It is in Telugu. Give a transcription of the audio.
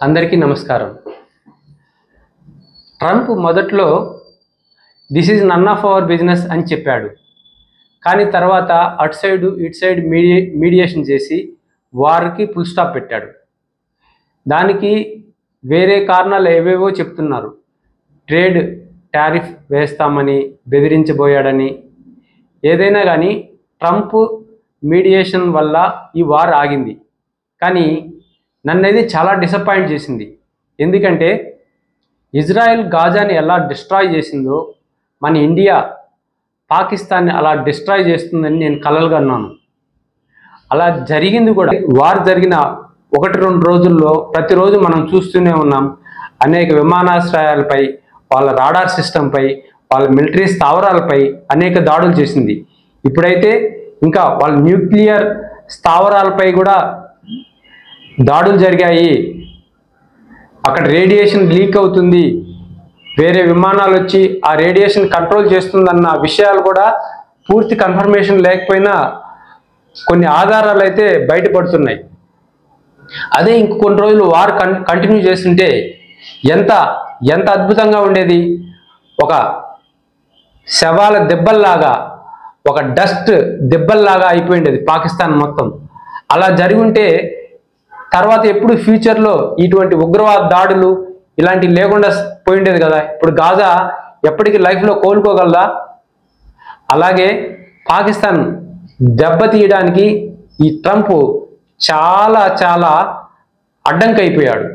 అందరికీ నమస్కారం. ట్రంప్ మొదట్లో this is none of our business అని చెప్పాడు. కానీ తర్వాత అటు సైడ్ ఇటు సైడ్ మీడియేషన్ చేసి వారికి ఫుల్ స్టాప్ పెట్టాడు. దానికి వేరే కారణాలు ఏవేవో చెప్తున్నారు. ట్రేడ్ టారిఫ్ వేస్తామని బెదిరించబోయాడని. ఏదైనా కానీ ట్రంప్ మీడియేషన్ వల్ల ఈ వార్ ఆగింది. కానీ నన్నైతే చాలా డిసప్పాయింట్ చేసింది. ఎందుకంటే ఇజ్రాయెల్ గాజాని ఎలా డిస్ట్రాయ్ చేసిందో మన ఇండియా పాకిస్తాన్ని అలా డిస్ట్రాయ్ చేస్తుందని నేను కలలుగన్నాను. అలా జరిగింది కూడా. వార్ జరిగిన 1-2 రోజుల్లో ప్రతిరోజు మనం చూస్తూనే ఉన్నాం. అనేక విమానాశ్రయాలపై, వాళ్ళ రాడార్ సిస్టంపై, వాళ్ళ మిలిటరీ స్థావరాలపై అనేక దాడులు చేసింది. ఇప్పుడైతే ఇంకా వాళ్ళ న్యూక్లియర్ స్థావరాలపై కూడా దాడులు జరిగాయి. అక్కడ రేడియేషన్ లీక్ అవుతుంది, వేరే విమానాలు వచ్చి ఆ రేడియేషన్ కంట్రోల్ చేస్తుందన్న విషయాలు కూడా పూర్తి కన్ఫర్మేషన్ లేకపోయినా కొన్ని ఆధారాలు అయితే బయటపడుతున్నాయి. అదే ఇంక కొన్ని రోజులు వార్ కంటిన్యూ చేస్తుంటే ఎంత అద్భుతంగా ఉండేది. ఒక శవాల దెబ్బల్లాగా, ఒక డస్ట్ దెబ్బల్లాగా అయిపోయిండేది పాకిస్తాన్ మొత్తం. అలా జరిగి ఉంటే తర్వాత ఎప్పుడు ఫ్యూచర్లో ఇటువంటి ఉగ్రవాద దాడులు ఇలాంటివి లేకుండా పోయిండేది కదా. ఇప్పుడు గాజా ఎప్పటికీ లైఫ్లో కోలుకోగలదా? అలాగే పాకిస్తాన్ దెబ్బతీయడానికి ఈ ట్రంప్ చాలా అడ్డంకి అయిపోయాడు.